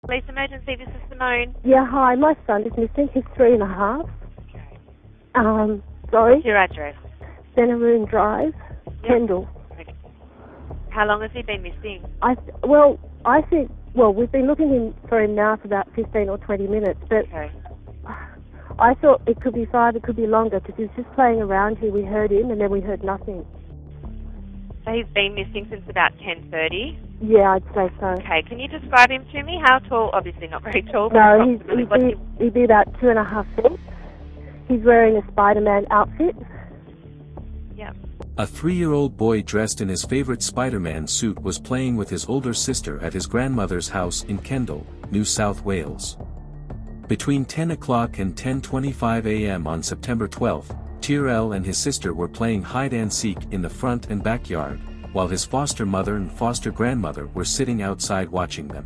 Police emergency, this is Simone. Yeah, hi. My son is missing. He's 3.5. Sorry. What's your address? Centeroon Drive, Kendall. Okay. How long has he been missing? We've been looking for him now for about 15 or 20 minutes, but Okay. I thought it could be 5, it could be longer, because he was just playing around here. We heard him, and then we heard nothing. So he's been missing since about 10:30? Yeah, I'd say so. Okay, can you describe him to me? How tall? Obviously not very tall. No, he'd be about 2.5 feet. He's wearing a Spider-Man outfit. Yeah. A 3-year-old boy dressed in his favorite Spider-Man suit was playing with his older sister at his grandmother's house in Kendall, New South Wales. Between 10 o'clock and 10:25 a.m. on September 12, Tyrrell and his sister were playing hide-and-seek in the front and backyard, while his foster mother and foster grandmother were sitting outside watching them.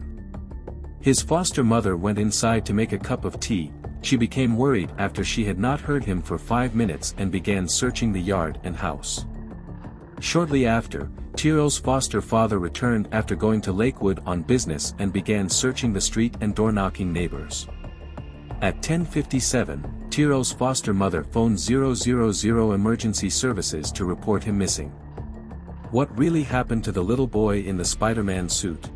His foster mother went inside to make a cup of tea. She became worried after she had not heard him for 5 minutes and began searching the yard and house. Shortly after, Tyrrell's foster father returned after going to Lakewood on business and began searching the street and door-knocking neighbors. At 10:57, Tyrrell's foster mother phoned 000 emergency services to report him missing. What really happened to the little boy in the Spider-Man suit?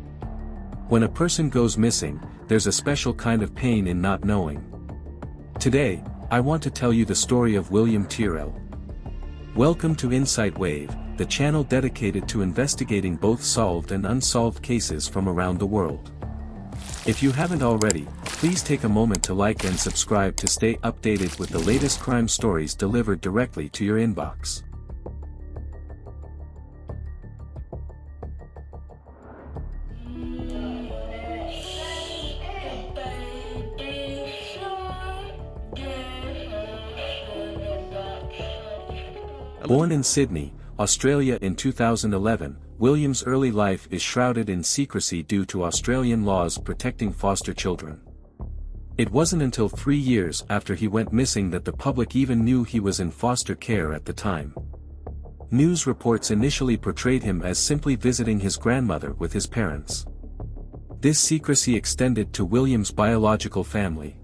When a person goes missing, there's a special kind of pain in not knowing. Today, I want to tell you the story of William Tyrrell. Welcome to Insight Wave, the channel dedicated to investigating both solved and unsolved cases from around the world. If you haven't already, please take a moment to like and subscribe to stay updated with the latest crime stories delivered directly to your inbox. Born in Sydney, Australia in 2011, William's early life is shrouded in secrecy due to Australian laws protecting foster children. It wasn't until 3 years after he went missing that the public even knew he was in foster care at the time. News reports initially portrayed him as simply visiting his grandmother with his parents. This secrecy extended to William's biological family.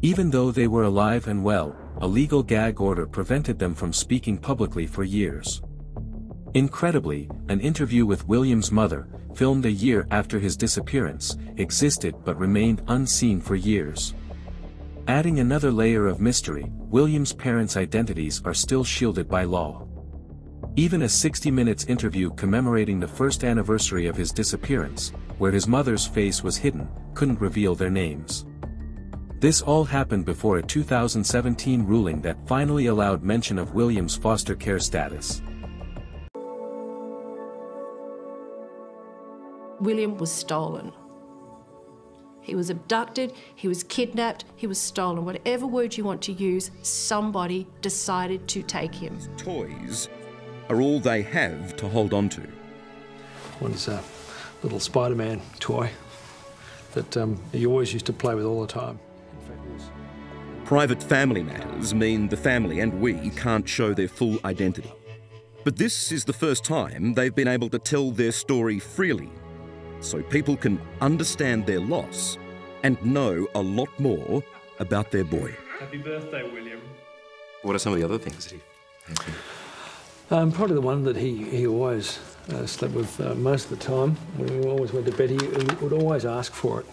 Even though they were alive and well, a legal gag order prevented them from speaking publicly for years. Incredibly, an interview with William's mother, filmed a year after his disappearance, existed but remained unseen for years. Adding another layer of mystery, William's parents' identities are still shielded by law. Even a 60 Minutes interview commemorating the first anniversary of his disappearance, where his mother's face was hidden, couldn't reveal their names. This all happened before a 2017 ruling that finally allowed mention of William's foster care status. William was stolen. He was abducted, he was kidnapped, he was stolen. Whatever word you want to use, somebody decided to take him. Toys are all they have to hold on to. One's a little Spider-Man toy that he always used to play with all the time. Private family matters mean the family and we can't show their full identity. But this is the first time they've been able to tell their story freely, so people can understand their loss and know a lot more about their boy. Happy birthday, William. What are some of the other things that he... Probably the one that he always slept with most of the time. When we always went to bed, he would always ask for it.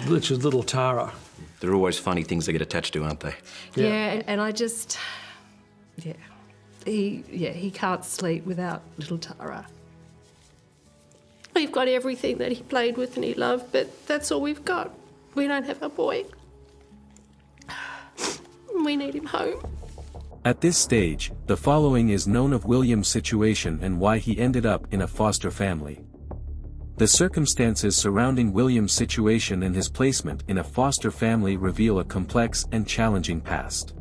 Which was little Tara. There are always funny things they get attached to, aren't they? Yeah, and I just... He can't sleep without little Tara. We've got everything that he played with and he loved, but that's all we've got. We don't have a boy. We need him home. At this stage, the following is known of William's situation and why he ended up in a foster family. The circumstances surrounding William's situation and his placement in a foster family reveal a complex and challenging past.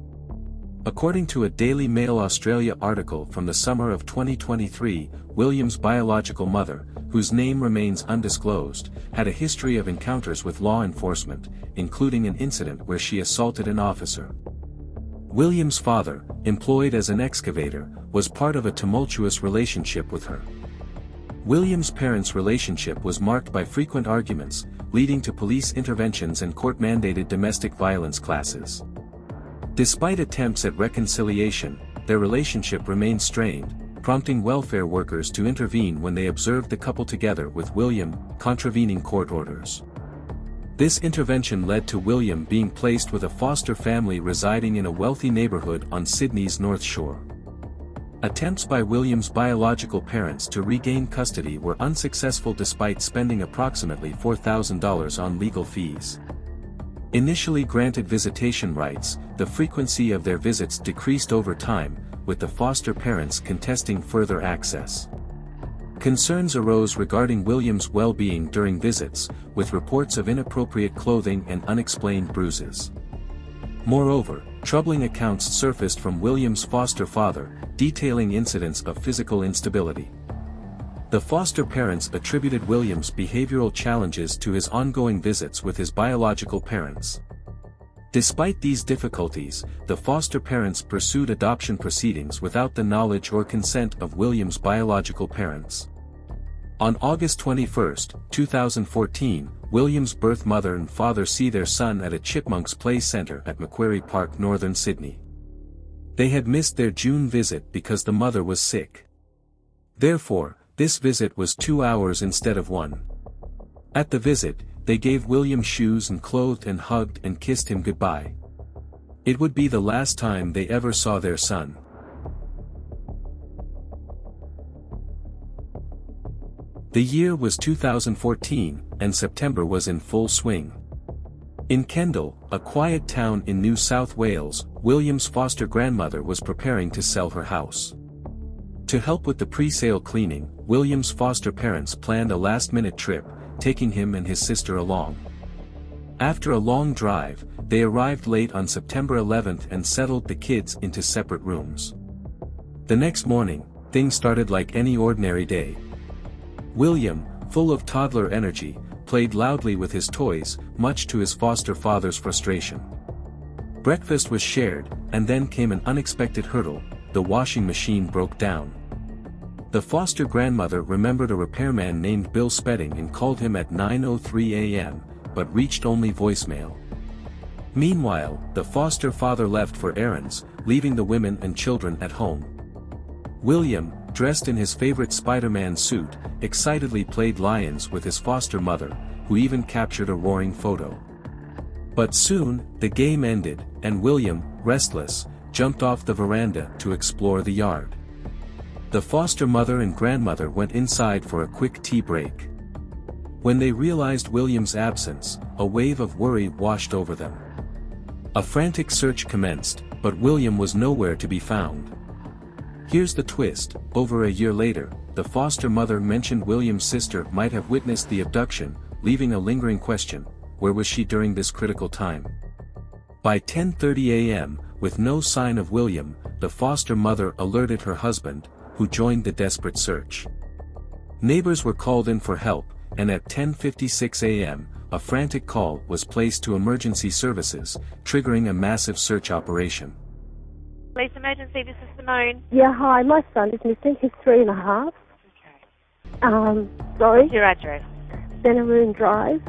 According to a Daily Mail Australia article from the summer of 2023, William's biological mother, whose name remains undisclosed, had a history of encounters with law enforcement, including an incident where she assaulted an officer. William's father, employed as an excavator, was part of a tumultuous relationship with her. William's parents' relationship was marked by frequent arguments, leading to police interventions and court-mandated domestic violence classes. Despite attempts at reconciliation, their relationship remained strained, prompting welfare workers to intervene when they observed the couple together with William, contravening court orders. This intervention led to William being placed with a foster family residing in a wealthy neighborhood on Sydney's North Shore. Attempts by William's biological parents to regain custody were unsuccessful despite spending approximately $4,000 on legal fees. Initially granted visitation rights, the frequency of their visits decreased over time, with the foster parents contesting further access. Concerns arose regarding William's well-being during visits, with reports of inappropriate clothing and unexplained bruises. Moreover, troubling accounts surfaced from William's foster father, detailing incidents of physical instability. The foster parents attributed William's behavioral challenges to his ongoing visits with his biological parents. Despite these difficulties, the foster parents pursued adoption proceedings without the knowledge or consent of William's biological parents. On August 21, 2014, William's birth mother and father see their son at a Chipmunks Play Centre at Macquarie Park, northern Sydney. They had missed their June visit because the mother was sick. Therefore, this visit was 2 hours instead of 1. At the visit, they gave William shoes and clothed and hugged and kissed him goodbye. It would be the last time they ever saw their son. The year was 2014, and September was in full swing. In Kendal, a quiet town in New South Wales, William's foster grandmother was preparing to sell her house. To help with the pre-sale cleaning, William's foster parents planned a last-minute trip, taking him and his sister along. After a long drive, they arrived late on September 11th and settled the kids into separate rooms. The next morning, things started like any ordinary day. William, full of toddler energy, played loudly with his toys, much to his foster father's frustration. Breakfast was shared, and then came an unexpected hurdle: the washing machine broke down. The foster grandmother remembered a repairman named Bill Spedding and called him at 9:03 a.m., but reached only voicemail. Meanwhile, the foster father left for errands, leaving the women and children at home. William, dressed in his favorite Spider-Man suit, excitedly played lions with his foster mother, who even captured a roaring photo. But soon, the game ended, and William, restless, jumped off the veranda to explore the yard. The foster mother and grandmother went inside for a quick tea break. When they realized William's absence, a wave of worry washed over them. A frantic search commenced, but William was nowhere to be found. Here's the twist: over a year later, the foster mother mentioned William's sister might have witnessed the abduction, leaving a lingering question: where was she during this critical time? By 10:30 a.m., with no sign of William, the foster mother alerted her husband, who joined the desperate search. Neighbors were called in for help, and at 10:56 a.m., a frantic call was placed to emergency services, triggering a massive search operation. Police emergency, this is Simone. Yeah, hi, my son is missing. He's 3.5. Okay. Sorry, What's your address? Benaroon Drive,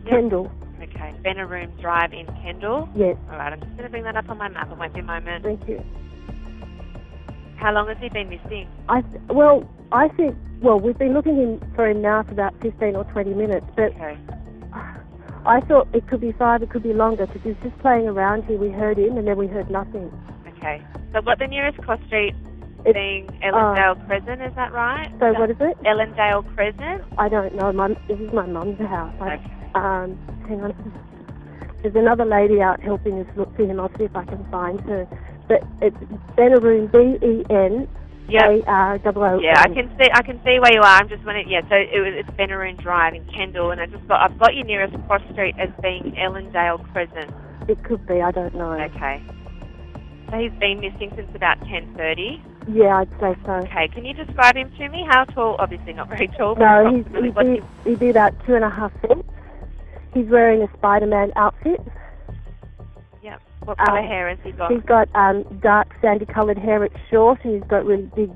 Kendal. Okay, Benaroon Drive in Kendal. Yes, Alright, I'm just going to bring that up on my map. It won't be a moment. thank you. How long has he been missing? We've been looking for him now for about 15 or 20 minutes, but Okay. I thought it could be 5, it could be longer, because he was just playing around here. We heard him, and then we heard nothing. Okay. So what the nearest cross street It's, being Ellendale Crescent, is that right? So what is it? Ellendale Crescent? I don't know. This is my mum's house. Okay. Hang on. There's another lady out helping us look for him. I'll see if I can find her. But it's Benaroon, B-E-N. Yep. A-R-O-O. Yeah, I can see where you are. I'm just wondering. Yeah, so it's Benaroon Drive in Kendal, and I've got your nearest cross street as being Ellendale Crescent. It could be. I don't know. Okay. So he's been missing since about 10:30. Yeah, I'd say so. Okay, can you describe him to me? How tall? Obviously not very tall. But No, approximately he'd be about 2.5 feet. He's wearing a Spider-Man outfit. Yep. What colour hair has he got? He's got dark sandy-coloured hair. It's short, and he's got really big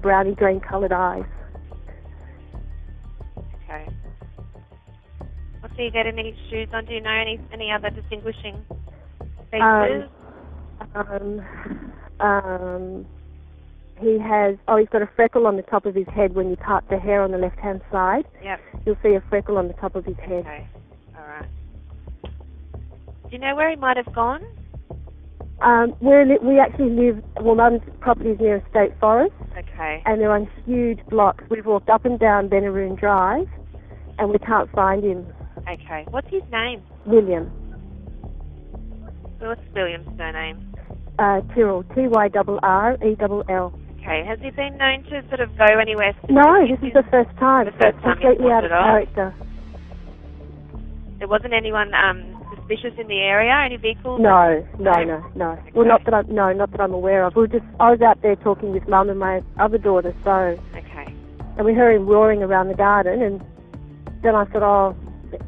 browny green-coloured eyes. Okay. What's see get any shoes on? Do you know any other distinguishing features? He's got a freckle on the top of his head when you part the hair on the left-hand side. Yep. You'll see a freckle on the top of his head. Okay, all right. Do you know where he might have gone? We actually live, Mum's property is near a state forest. Okay. And they're on huge blocks. We've walked up and down Benaroon Drive, and we can't find him. Okay. What's his name? William. What's William's surname? Tyrrell, Tyrrell. Okay. Has he been known to sort of go anywhere? No, this is the first time. The first time completely out of character. There wasn't anyone suspicious in the area? Any vehicles? No. Okay. Well, not that I'm aware of. I was out there talking with Mum and my other daughter, so. Okay. And we heard him roaring around the garden, and then I thought,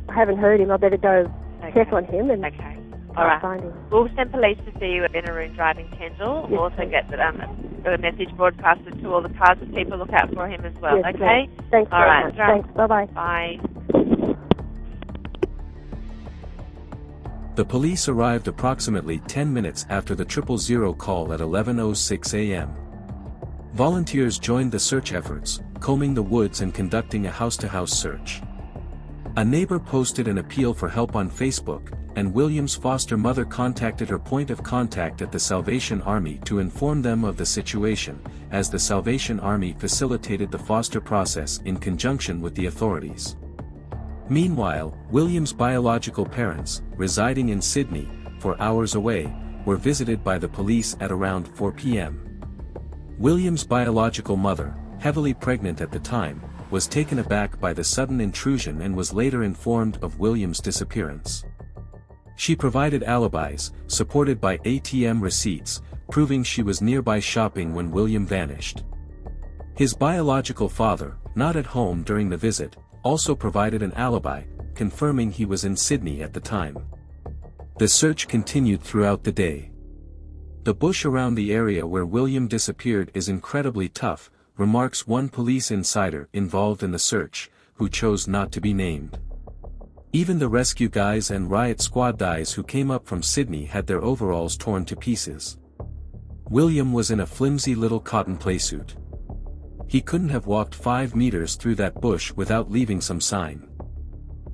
I haven't heard him. I better go check on him and. Okay. All right. Find him. We'll send police to see you at Benaroon Drive in Kendall. We'll also get a message broadcasted to all the cars that people look out for him as well. Yes, okay? Please. Thanks all very right. much. Thanks. Bye-bye. Bye. The police arrived approximately 10 minutes after the 000 call at 11:06 a.m. Volunteers joined the search efforts, combing the woods and conducting a house-to-house search. A neighbor posted an appeal for help on Facebook, and William's foster mother contacted her point of contact at the Salvation Army to inform them of the situation, as the Salvation Army facilitated the foster process in conjunction with the authorities. Meanwhile, William's biological parents, residing in Sydney, 4 hours away, were visited by the police at around 4 p.m. William's biological mother, heavily pregnant at the time, was taken aback by the sudden intrusion and was later informed of William's disappearance. She provided alibis, supported by ATM receipts, proving she was nearby shopping when William vanished. His biological father, not at home during the visit, also provided an alibi, confirming he was in Sydney at the time. The search continued throughout the day. The bush around the area where William disappeared is incredibly tough, remarks one police insider involved in the search, who chose not to be named. Even the rescue guys and riot squad guys who came up from Sydney had their overalls torn to pieces. William was in a flimsy little cotton playsuit. He couldn't have walked 5 meters through that bush without leaving some sign.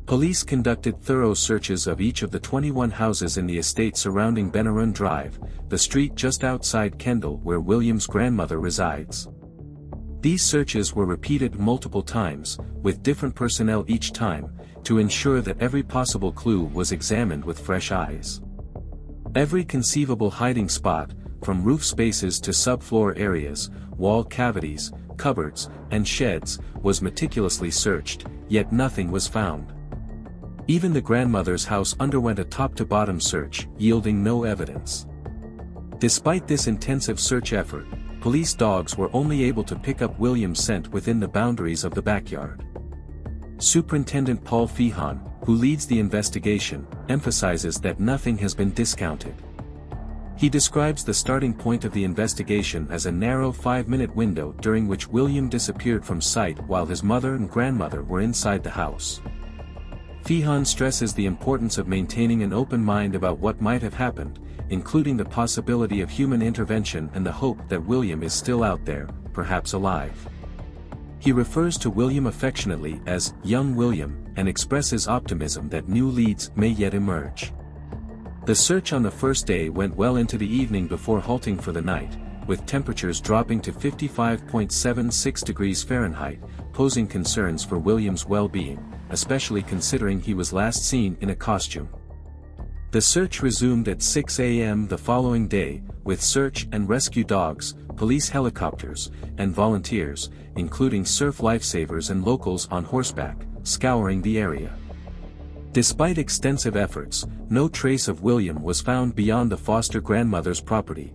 Police conducted thorough searches of each of the 21 houses in the estate surrounding Benaroon Drive, the street just outside Kendall where William's grandmother resides. These searches were repeated multiple times, with different personnel each time, to ensure that every possible clue was examined with fresh eyes. Every conceivable hiding spot, from roof spaces to subfloor areas, wall cavities, cupboards, and sheds, was meticulously searched, yet nothing was found. Even the grandmother's house underwent a top-to-bottom search, yielding no evidence. Despite this intensive search effort, police dogs were only able to pick up William's scent within the boundaries of the backyard. Superintendent Paul Feehan, who leads the investigation, emphasizes that nothing has been discounted. He describes the starting point of the investigation as a narrow 5-minute window during which William disappeared from sight while his mother and grandmother were inside the house. Feehan stresses the importance of maintaining an open mind about what might have happened, including the possibility of human intervention and the hope that William is still out there, perhaps alive. He refers to William affectionately as young William, and expresses optimism that new leads may yet emerge. The search on the first day went well into the evening before halting for the night, with temperatures dropping to 55.76 degrees Fahrenheit, posing concerns for William's well-being, especially considering he was last seen in a costume. The search resumed at 6 a.m. the following day, with search and rescue dogs, police helicopters, and volunteers, including surf lifesavers and locals on horseback, scouring the area. Despite extensive efforts, no trace of William was found beyond the foster grandmother's property.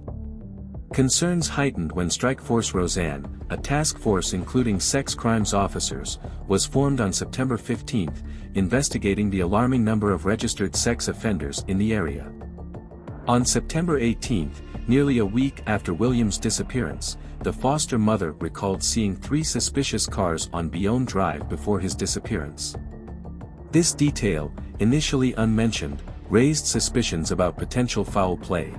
Concerns heightened when Strikeforce Roseanne, a task force including sex crimes officers, was formed on September 15, investigating the alarming number of registered sex offenders in the area. On September 18, nearly a week after William's disappearance, the foster mother recalled seeing 3 suspicious cars on Beone Drive before his disappearance. This detail, initially unmentioned, raised suspicions about potential foul play.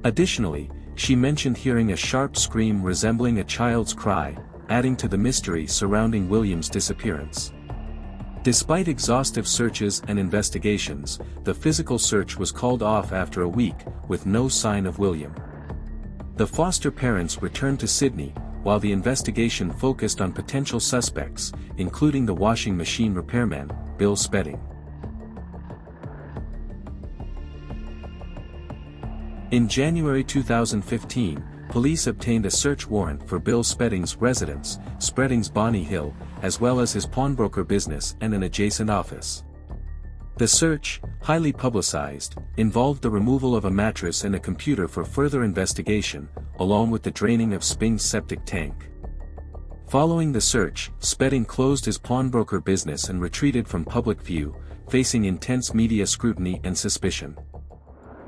Additionally, she mentioned hearing a sharp scream resembling a child's cry, adding to the mystery surrounding William's disappearance. Despite exhaustive searches and investigations, the physical search was called off after a week, with no sign of William. The foster parents returned to Sydney, while the investigation focused on potential suspects, including the washing machine repairman, Bill Spedding. In January 2015, police obtained a search warrant for Bill Spedding's residence, Spedding's Bonny Hill, as well as his pawnbroker business and an adjacent office. The search, highly publicized, involved the removal of a mattress and a computer for further investigation, along with the draining of Sping's septic tank. Following the search, Spedding closed his pawnbroker business and retreated from public view, facing intense media scrutiny and suspicion.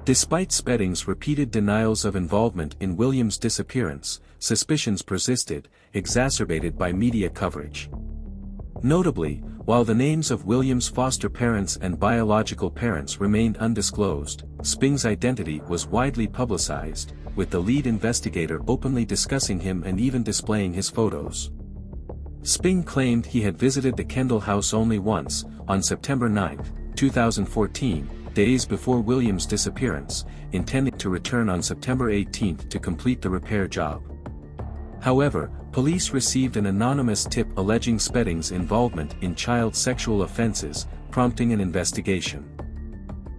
Despite Spedding's repeated denials of involvement in William's disappearance, suspicions persisted, exacerbated by media coverage. Notably, while the names of William's foster parents and biological parents remained undisclosed, Sping's identity was widely publicized, with the lead investigator openly discussing him and even displaying his photos. Sping claimed he had visited the Kendall house only once, on September 9, 2014, days before William's disappearance, intending to return on September 18 to complete the repair job. However, police received an anonymous tip alleging Spedding's involvement in child sexual offenses, prompting an investigation.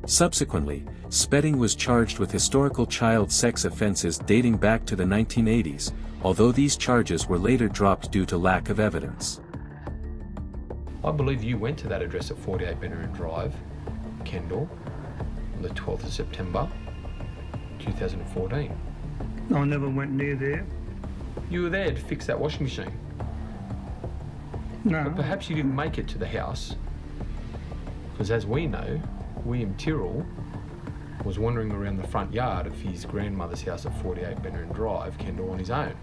Subsequently, Spedding was charged with historical child sex offenses dating back to the 1980s, although these charges were later dropped due to lack of evidence. I believe you went to that address at 48 Benaroon Drive, Kendall, on the 12th of September 2014. I never went near there. You were there to fix that washing machine. No. But perhaps you didn't make it to the house, because as we know, William Tyrrell was wandering around the front yard of his grandmother's house at 48 Benaroon Drive, Kendall, on his own.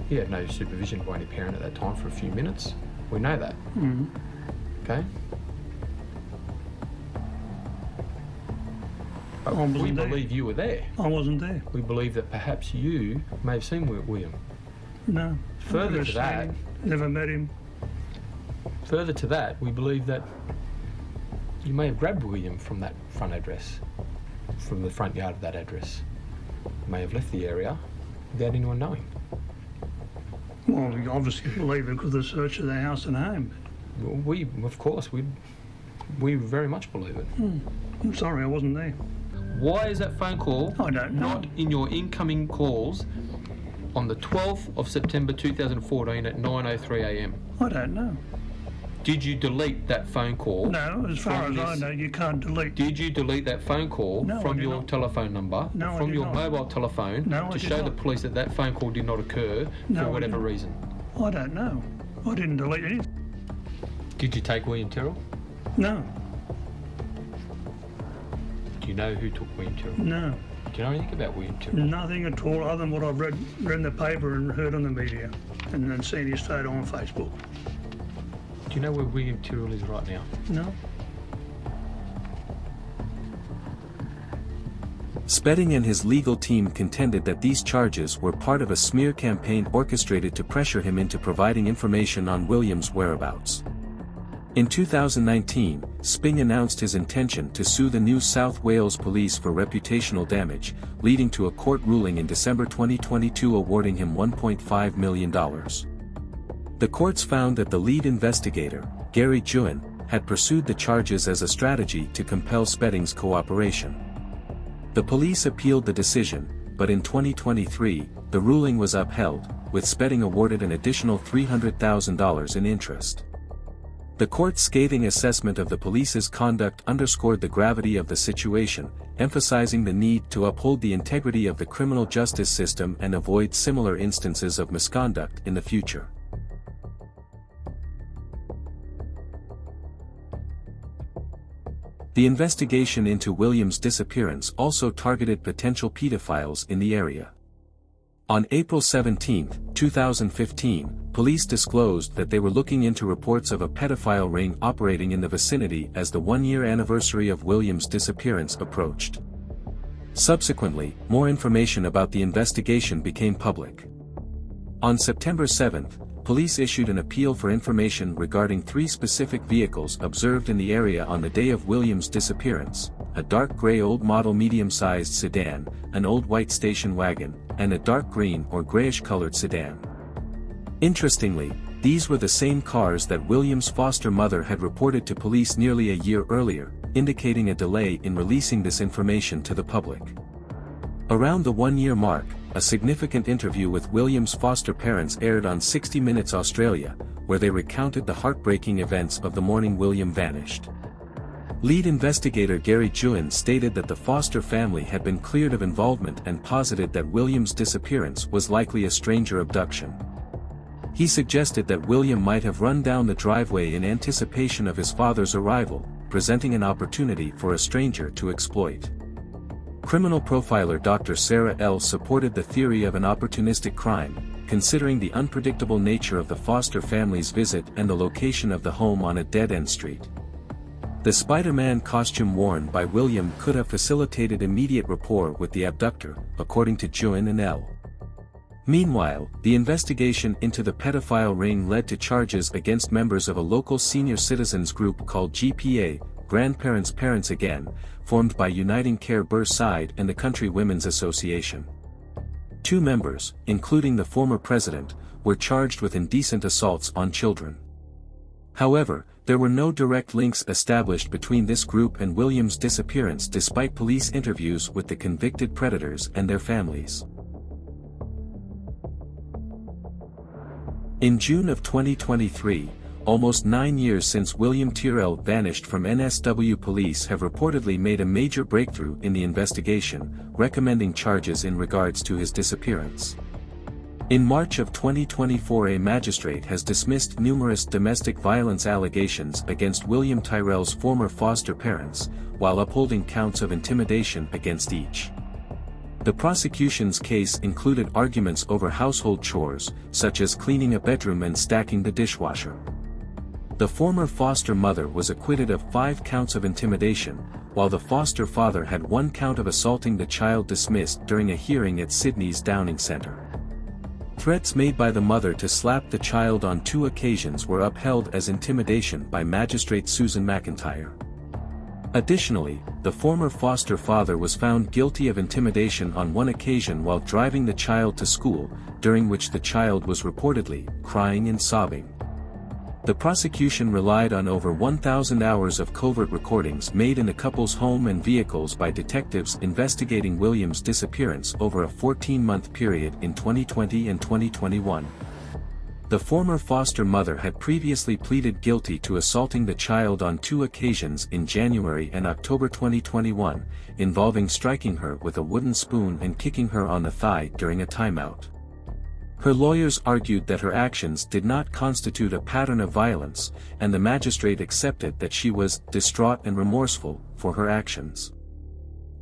He had no supervision by any parent at that time for a few minutes. We know that. Mm. Okay? We believe you were there. I wasn't there. We believe that perhaps you may have seen William. No. Further to that, never met him. Further to that, we believe that you may have grabbed William from that front address, from the front yard of that address. You may have left the area without anyone knowing. Well, we obviously believe it because of the search of the house and home. We, of course, we very much believe it. I'm sorry, I wasn't there. Why is that phone call I don't know. not in your incoming calls on the 12th of September 2014 at 9:03 a.m? I don't know. Did you delete that phone call? No, as far as I know, you can't delete. Did you delete that phone call from your telephone number, from your mobile telephone, to show the police that that phone call did not occur for whatever reason? I don't know. I didn't delete anything. Did you take William Tyrrell? No. Do you know who took William Tyrrell? No. Do you know anything about William Tyrrell? Nothing at all other than what I've read in the paper and heard on the media and then seen his photo on Facebook. Do you know where William Tyrrell is right now? No. Spedding and his legal team contended that these charges were part of a smear campaign orchestrated to pressure him into providing information on William's whereabouts. In 2019, Sping announced his intention to sue the New South Wales Police for reputational damage, leading to a court ruling in December 2022 awarding him $1.5 million. The courts found that the lead investigator, Gary Juin, had pursued the charges as a strategy to compel Spedding's cooperation. The police appealed the decision, but in 2023, the ruling was upheld, with Spedding awarded an additional $300,000 in interest. The court's scathing assessment of the police's conduct underscored the gravity of the situation, emphasizing the need to uphold the integrity of the criminal justice system and avoid similar instances of misconduct in the future. The investigation into William's disappearance also targeted potential pedophiles in the area. On April 17, 2015, police disclosed that they were looking into reports of a pedophile ring operating in the vicinity as the one-year anniversary of William's disappearance approached. Subsequently, more information about the investigation became public. On September 7, police issued an appeal for information regarding 3 specific vehicles observed in the area on the day of William's disappearance: a dark gray old model medium-sized sedan, an old white station wagon, and a dark green or grayish-colored sedan. Interestingly, these were the same cars that William's foster mother had reported to police nearly a year earlier, indicating a delay in releasing this information to the public. Around the one-year mark, a significant interview with William's foster parents aired on 60 Minutes Australia, where they recounted the heartbreaking events of the morning William vanished. Lead investigator Gary Juin stated that the foster family had been cleared of involvement and posited that William's disappearance was likely a stranger abduction. He suggested that William might have run down the driveway in anticipation of his father's arrival, presenting an opportunity for a stranger to exploit. Criminal profiler Dr. Sarah L. supported the theory of an opportunistic crime, considering the unpredictable nature of the foster family's visit and the location of the home on a dead-end street. The Spider-Man costume worn by William could have facilitated immediate rapport with the abductor, according to Juin and L. Meanwhile, the investigation into the pedophile ring led to charges against members of a local senior citizens group called GPA, Grandparents Parents Again, formed by Uniting Care Burrside and the Country Women's Association. 2 members, including the former president, were charged with indecent assaults on children. However, there were no direct links established between this group and William's disappearance despite police interviews with the convicted predators and their families. In June of 2023, almost 9 years since William Tyrrell vanished from NSW, police have reportedly made a major breakthrough in the investigation, recommending charges in regards to his disappearance. In March of 2024, a magistrate has dismissed numerous domestic violence allegations against William Tyrrell's former foster parents, while upholding counts of intimidation against each. The prosecution's case included arguments over household chores, such as cleaning a bedroom and stacking the dishwasher. The former foster mother was acquitted of 5 counts of intimidation, while the foster father had 1 count of assaulting the child dismissed during a hearing at Sydney's Downing Centre. Threats made by the mother to slap the child on 2 occasions were upheld as intimidation by Magistrate Susan McIntyre. Additionally, the former foster father was found guilty of intimidation on 1 occasion while driving the child to school, during which the child was reportedly crying and sobbing. The prosecution relied on over 1,000 hours of covert recordings made in the couple's home and vehicles by detectives investigating William's disappearance over a 14-month period in 2020 and 2021. The former foster mother had previously pleaded guilty to assaulting the child on 2 occasions in January and October 2021, involving striking her with a wooden spoon and kicking her on the thigh during a timeout. Her lawyers argued that her actions did not constitute a pattern of violence, and the magistrate accepted that she was distraught and remorseful for her actions.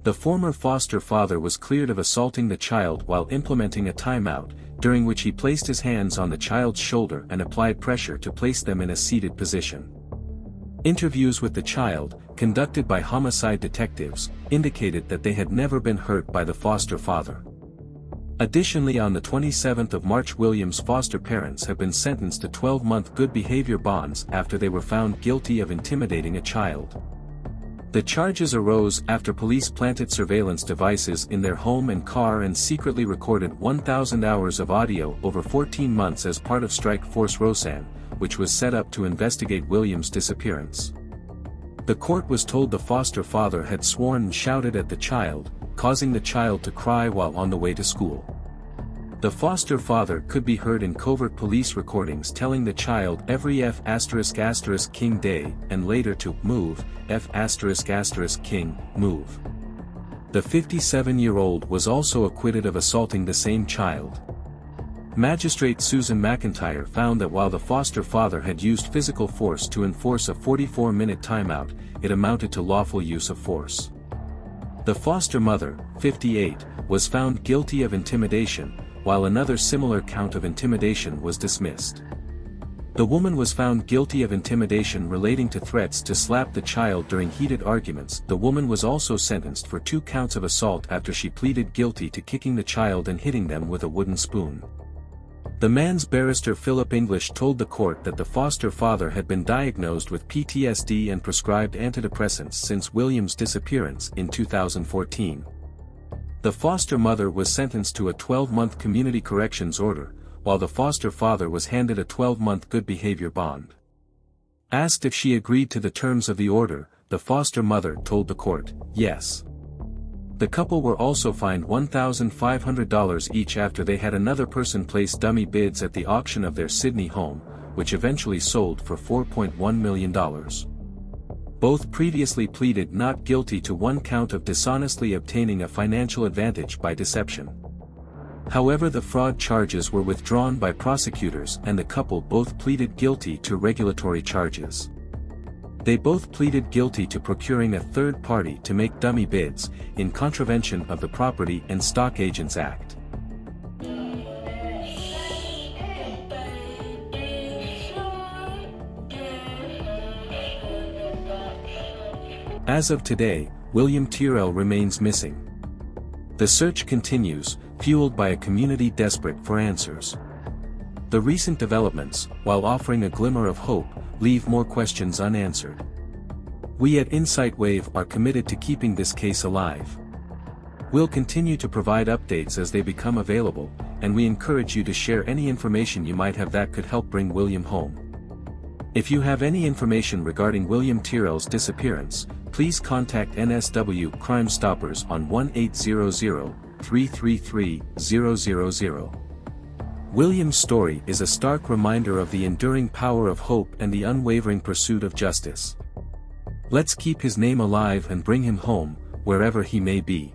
The former foster father was cleared of assaulting the child while implementing a timeout, during which he placed his hands on the child's shoulder and applied pressure to place them in a seated position. Interviews with the child, conducted by homicide detectives, indicated that they had never been hurt by the foster father. Additionally, on the 27th of March, William's foster parents have been sentenced to 12-month good behavior bonds after they were found guilty of intimidating a child. The charges arose after police planted surveillance devices in their home and car and secretly recorded 1,000 hours of audio over 14 months as part of Strike Force Roseanne, which was set up to investigate William's disappearance. The court was told the foster father had sworn and shouted at the child, causing the child to cry while on the way to school. The foster father could be heard in covert police recordings telling the child every F*** King day, and later to move, F*** King, move. The 57-year-old was also acquitted of assaulting the same child. Magistrate Susan McIntyre found that while the foster father had used physical force to enforce a 44-minute timeout, it amounted to lawful use of force. The foster mother, 58, was found guilty of intimidation, while another similar count of intimidation was dismissed. The woman was found guilty of intimidation relating to threats to slap the child during heated arguments. The woman was also sentenced for 2 counts of assault after she pleaded guilty to kicking the child and hitting them with a wooden spoon. The man's barrister Philip English told the court that the foster father had been diagnosed with PTSD and prescribed antidepressants since William's disappearance in 2014. The foster mother was sentenced to a 12-month community corrections order, while the foster father was handed a 12-month good behavior bond. Asked if she agreed to the terms of the order, the foster mother told the court, yes. The couple were also fined $1,500 each after they had another person place dummy bids at the auction of their Sydney home, which eventually sold for $4.1 million. Both previously pleaded not guilty to 1 count of dishonestly obtaining a financial advantage by deception. However, the fraud charges were withdrawn by prosecutors and the couple both pleaded guilty to regulatory charges. They both pleaded guilty to procuring a third party to make dummy bids, in contravention of the Property and Stock Agents Act. As of today, William Tyrrell remains missing. The search continues, fueled by a community desperate for answers. The recent developments, while offering a glimmer of hope, leave more questions unanswered. We at Insight Wave are committed to keeping this case alive. We'll continue to provide updates as they become available, and we encourage you to share any information you might have that could help bring William home. If you have any information regarding William Tyrrell's disappearance, please contact NSW Crime Stoppers on 1-800-333-000. William's story is a stark reminder of the enduring power of hope and the unwavering pursuit of justice. Let's keep his name alive and bring him home, wherever he may be.